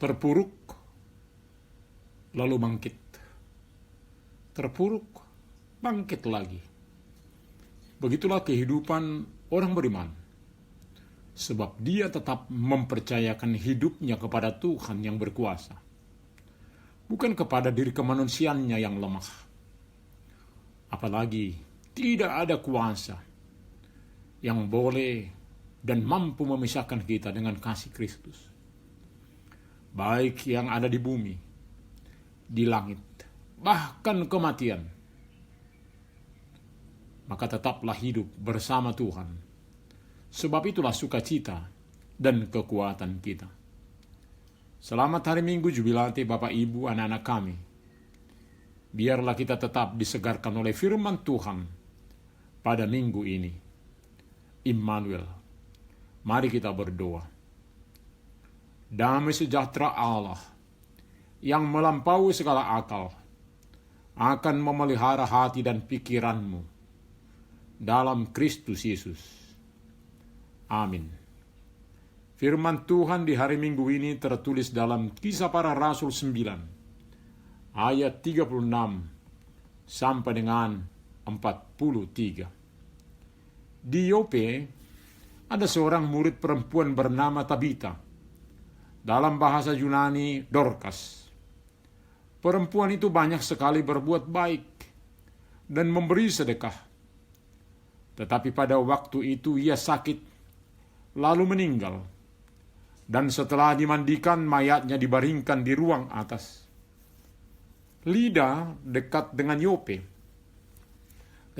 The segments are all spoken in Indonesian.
terpuruk, lalu bangkit. Terpuruk, bangkit lagi. Begitulah kehidupan orang beriman. Sebab dia tetap mempercayakan hidupnya kepada Tuhan yang berkuasa. Bukan kepada diri kemanusiaannya yang lemah. Apalagi tidak ada kuasa yang boleh dan mampu memisahkan kita dengan kasih Kristus. Baik yang ada di bumi, di langit, bahkan kematian. Maka tetaplah hidup bersama Tuhan. Sebab itulah sukacita dan kekuatan kita. Selamat hari Minggu jubilate Bapak Ibu anak-anak kami. Biarlah kita tetap disegarkan oleh firman Tuhan pada minggu ini. Immanuel. Mari kita berdoa. Damai sejahtera Allah yang melampaui segala akal akan memelihara hati dan pikiranmu dalam Kristus Yesus. Amin. Firman Tuhan di hari Minggu ini tertulis dalam Kisah Para Rasul 9 ayat 36 sampai dengan 43. Di Yope ada seorang murid perempuan bernama Tabita. Dalam bahasa Yunani, Dorcas. Perempuan itu banyak sekali berbuat baik dan memberi sedekah. Tetapi pada waktu itu ia sakit, lalu meninggal. Dan setelah dimandikan, mayatnya dibaringkan di ruang atas. Lida dekat dengan Yope.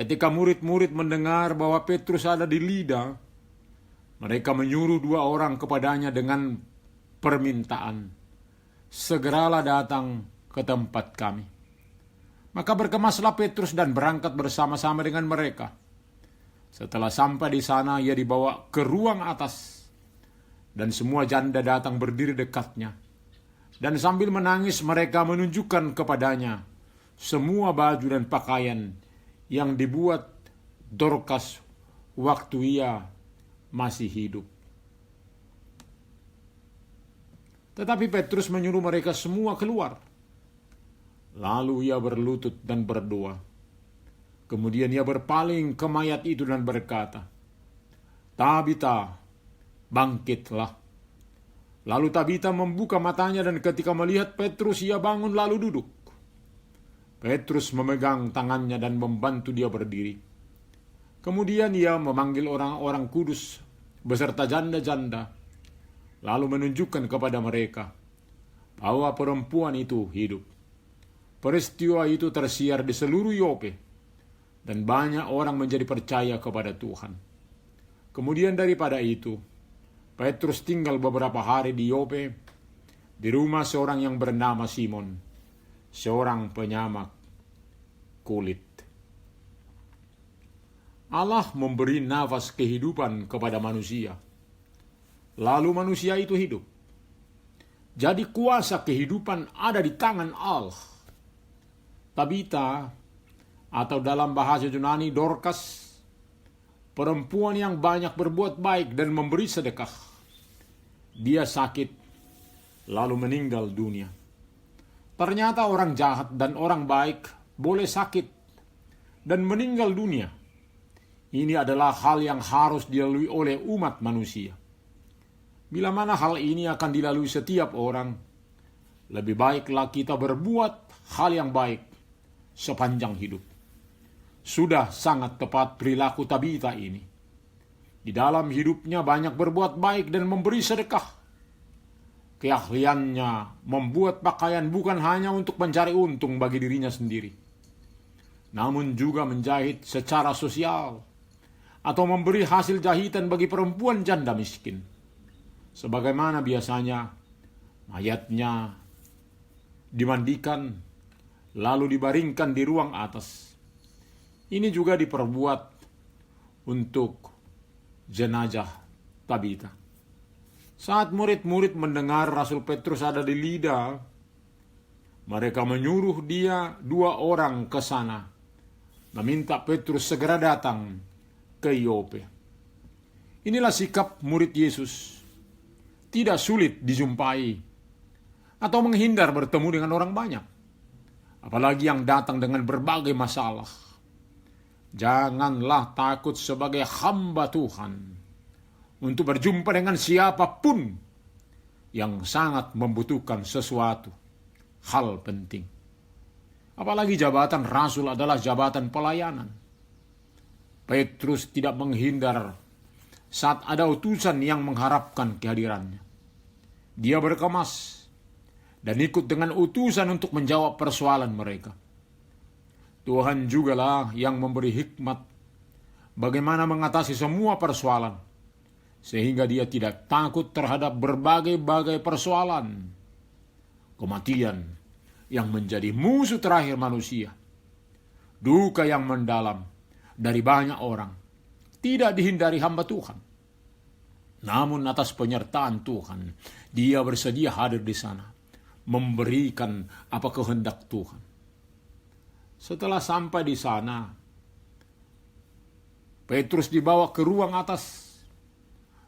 Ketika murid-murid mendengar bahwa Petrus ada di Lida, mereka menyuruh 2 orang kepadanya dengan permintaan, segeralah datang ke tempat kami. Maka berkemaslah Petrus dan berangkat bersama-sama dengan mereka. Setelah sampai di sana, ia dibawa ke ruang atas, dan semua janda datang berdiri dekatnya. Dan sambil menangis mereka menunjukkan kepadanya semua baju dan pakaian yang dibuat Dorcas waktu ia masih hidup. Tetapi Petrus menyuruh mereka semua keluar. Lalu ia berlutut dan berdoa. Kemudian ia berpaling ke mayat itu dan berkata, "Tabita, bangkitlah." Lalu Tabita membuka matanya dan ketika melihat Petrus ia bangun lalu duduk. Petrus memegang tangannya dan membantu dia berdiri. Kemudian ia memanggil orang-orang kudus beserta janda-janda, lalu menunjukkan kepada mereka bahwa perempuan itu hidup. Peristiwa itu tersiar di seluruh Yope, dan banyak orang menjadi percaya kepada Tuhan. Kemudian daripada itu, Petrus tinggal beberapa hari di Yope, di rumah seorang yang bernama Simon, seorang penyamak kulit. Allah memberi nafas kehidupan kepada manusia. Lalu manusia itu hidup. Jadi kuasa kehidupan ada di tangan Allah. Tabita, atau dalam bahasa Yunani Dorcas, perempuan yang banyak berbuat baik dan memberi sedekah. Dia sakit, lalu meninggal dunia. Ternyata orang jahat dan orang baik boleh sakit dan meninggal dunia. Ini adalah hal yang harus dilalui oleh umat manusia. Bila mana hal ini akan dilalui setiap orang, lebih baiklah kita berbuat hal yang baik sepanjang hidup. Sudah sangat tepat perilaku Tabita ini. Di dalam hidupnya banyak berbuat baik dan memberi sedekah. Keahliannya membuat pakaian bukan hanya untuk mencari untung bagi dirinya sendiri, namun juga menjahit secara sosial atau memberi hasil jahitan bagi perempuan janda miskin. Sebagaimana biasanya, mayatnya dimandikan, lalu dibaringkan di ruang atas. Ini juga diperbuat untuk jenazah Tabita. Saat murid-murid mendengar Rasul Petrus ada di Lida, mereka menyuruh dia 2 orang ke sana, meminta Petrus segera datang ke Yope. Inilah sikap murid Yesus. Tidak sulit dijumpai. atau menghindar bertemu dengan orang banyak, apalagi yang datang dengan berbagai masalah. Janganlah takut sebagai hamba Tuhan untuk berjumpa dengan siapapun yang sangat membutuhkan sesuatu hal penting. Apalagi jabatan rasul adalah jabatan pelayanan. Petrus tidak menghindar saat ada utusan yang mengharapkan kehadirannya. Dia berkemas dan ikut dengan utusan untuk menjawab persoalan mereka. Tuhan jugalah yang memberi hikmat bagaimana mengatasi semua persoalan, sehingga dia tidak takut terhadap berbagai-bagai persoalan. Kematian yang menjadi musuh terakhir manusia, duka yang mendalam dari banyak orang, tidak dihindari hamba Tuhan. Namun atas penyertaan Tuhan, dia bersedia hadir di sana, memberikan apa kehendak Tuhan. Setelah sampai di sana, Petrus dibawa ke ruang atas,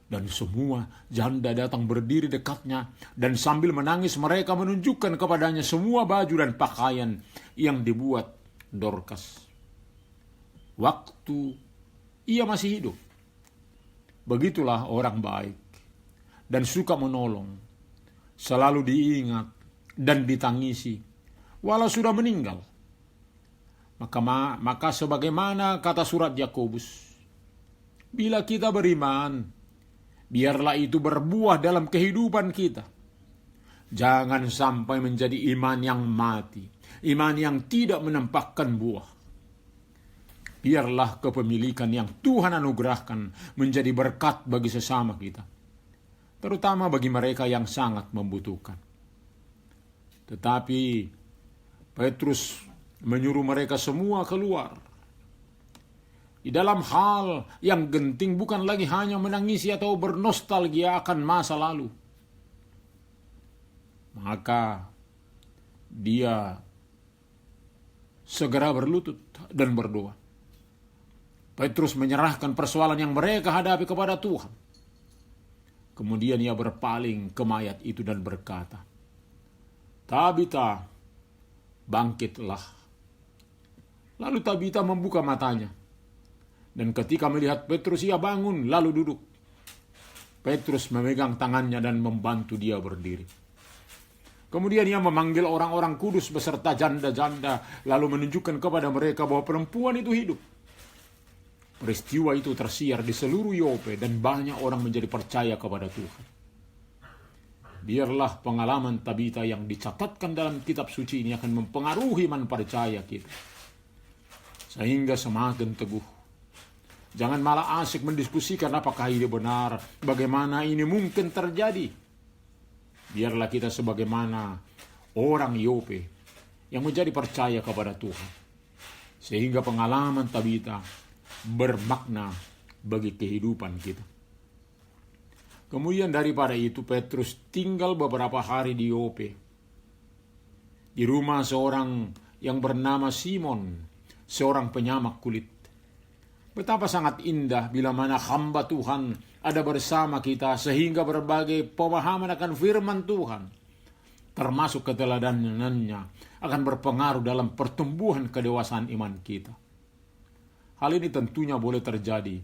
dan semua janda datang berdiri dekatnya, dan sambil menangis mereka menunjukkan kepadanya semua baju dan pakaian yang dibuat Dorcas waktu ia masih hidup. Begitulah orang baik dan suka menolong, selalu diingat dan ditangisi walau sudah meninggal. Maka sebagaimana kata surat Yakobus, bila kita beriman, biarlah itu berbuah dalam kehidupan kita. Jangan sampai menjadi iman yang mati, iman yang tidak menampakkan buah. Biarlah kepemilikan yang Tuhan anugerahkan menjadi berkat bagi sesama kita, terutama bagi mereka yang sangat membutuhkan. Tetapi Petrus menyuruh mereka semua keluar. Di dalam hal yang genting bukan lagi hanya menangisi atau bernostalgia akan masa lalu. Maka dia segera berlutut dan berdoa. Petrus menyerahkan persoalan yang mereka hadapi kepada Tuhan. Kemudian ia berpaling ke mayat itu dan berkata, "Tabita, bangkitlah." Lalu Tabita membuka matanya. Dan ketika melihat Petrus, ia bangun lalu duduk. Petrus memegang tangannya dan membantu dia berdiri. Kemudian ia memanggil orang-orang kudus beserta janda-janda, lalu menunjukkan kepada mereka bahwa perempuan itu hidup. Peristiwa itu tersiar di seluruh Yope dan banyak orang menjadi percaya kepada Tuhan. Biarlah pengalaman Tabita yang dicatatkan dalam kitab suci ini akan mempengaruhi iman percaya kita, sehingga semakin teguh. Jangan malah asik mendiskusikan apakah ini benar, bagaimana ini mungkin terjadi. Biarlah kita sebagaimana orang Yope yang menjadi percaya kepada Tuhan, sehingga pengalaman Tabita bermakna bagi kehidupan kita. Kemudian daripada itu Petrus tinggal beberapa hari di Yope, di rumah seorang yang bernama Simon, seorang penyamak kulit. Betapa sangat indah bila mana hamba Tuhan ada bersama kita, sehingga berbagai pemahaman akan firman Tuhan, termasuk keteladanannya, akan berpengaruh dalam pertumbuhan kedewasaan iman kita. Hal ini tentunya boleh terjadi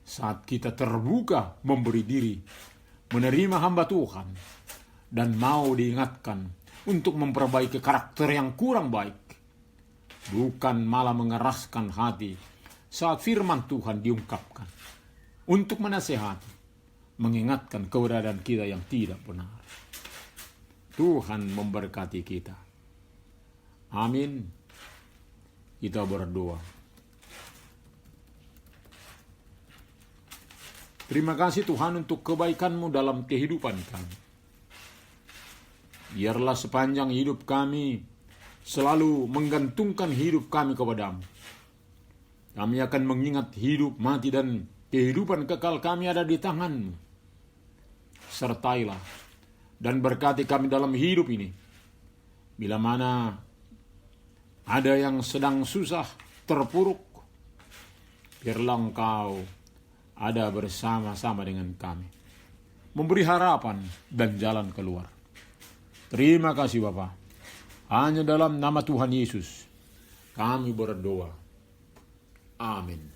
saat kita terbuka memberi diri, menerima hamba Tuhan, dan mau diingatkan untuk memperbaiki karakter yang kurang baik, bukan malah mengeraskan hati saat firman Tuhan diungkapkan, untuk menasehati, mengingatkan keberadaan kita yang tidak benar. Tuhan memberkati kita. Amin. Kita berdoa. Terima kasih Tuhan untuk kebaikan-Mu dalam kehidupan kami. Biarlah sepanjang hidup kami selalu menggantungkan hidup kami kepada-Mu. Kami akan mengingat hidup, mati, dan kehidupan kekal kami ada di tangan-Mu. Sertailah dan berkati kami dalam hidup ini. Bila mana ada yang sedang susah, terpuruk, biarlah Engkau ada bersama-sama dengan kami, memberi harapan dan jalan keluar. Terima kasih Bapa. Hanya dalam nama Tuhan Yesus kami berdoa. Amin.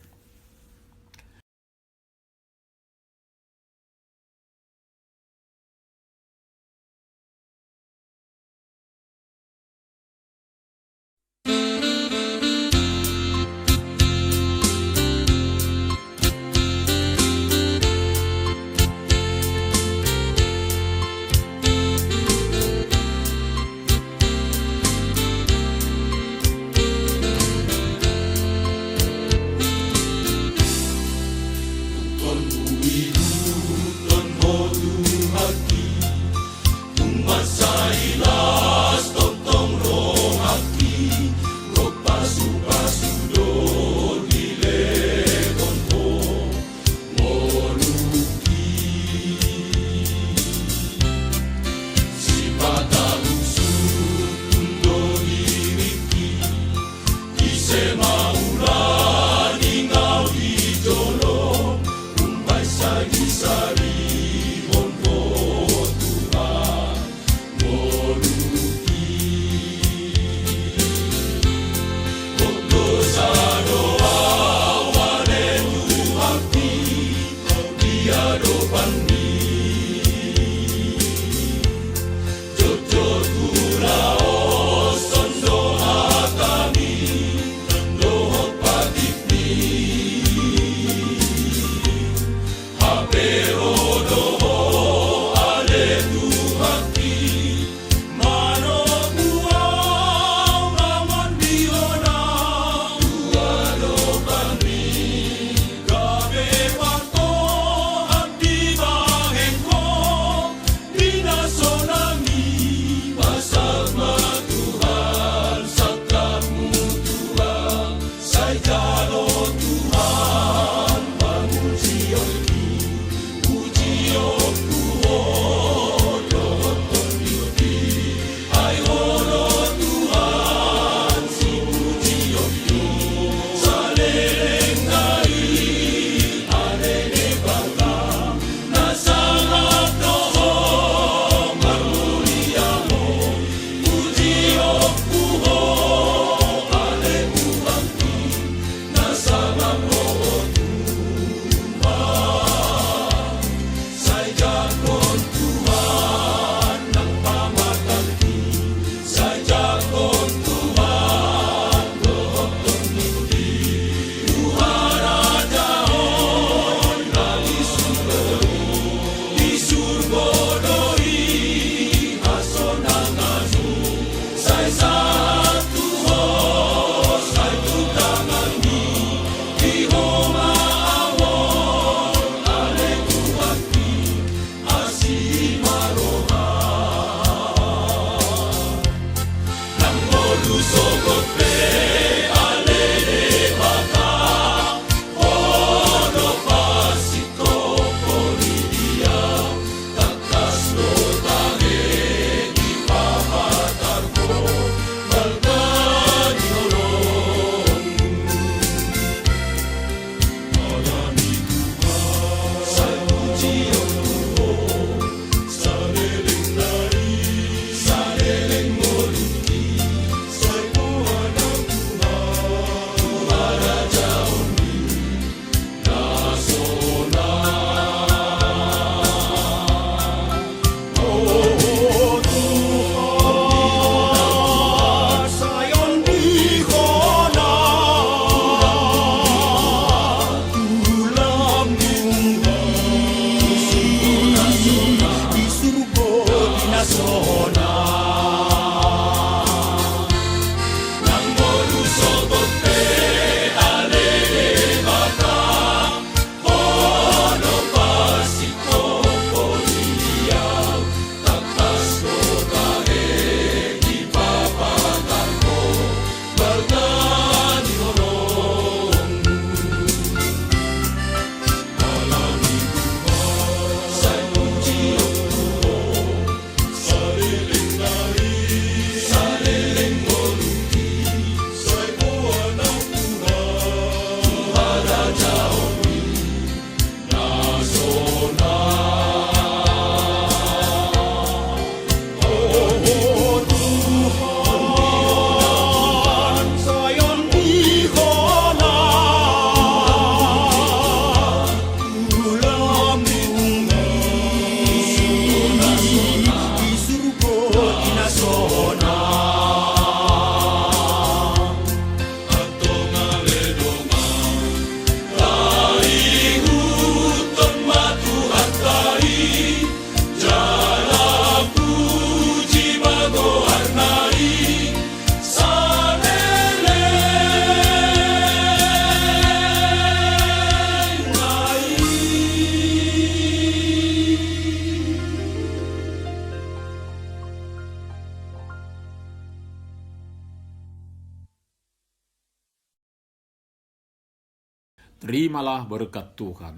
terimalah berkat Tuhan.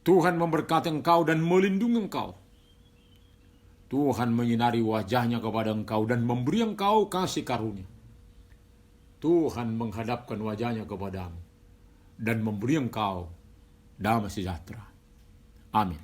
Tuhan memberkati engkau dan melindungi engkau. Tuhan menyinari wajahnya kepada engkau dan memberi engkau kasih karunia. Tuhan menghadapkan wajahnya kepadamu dan memberi engkau damai sejahtera. Amin.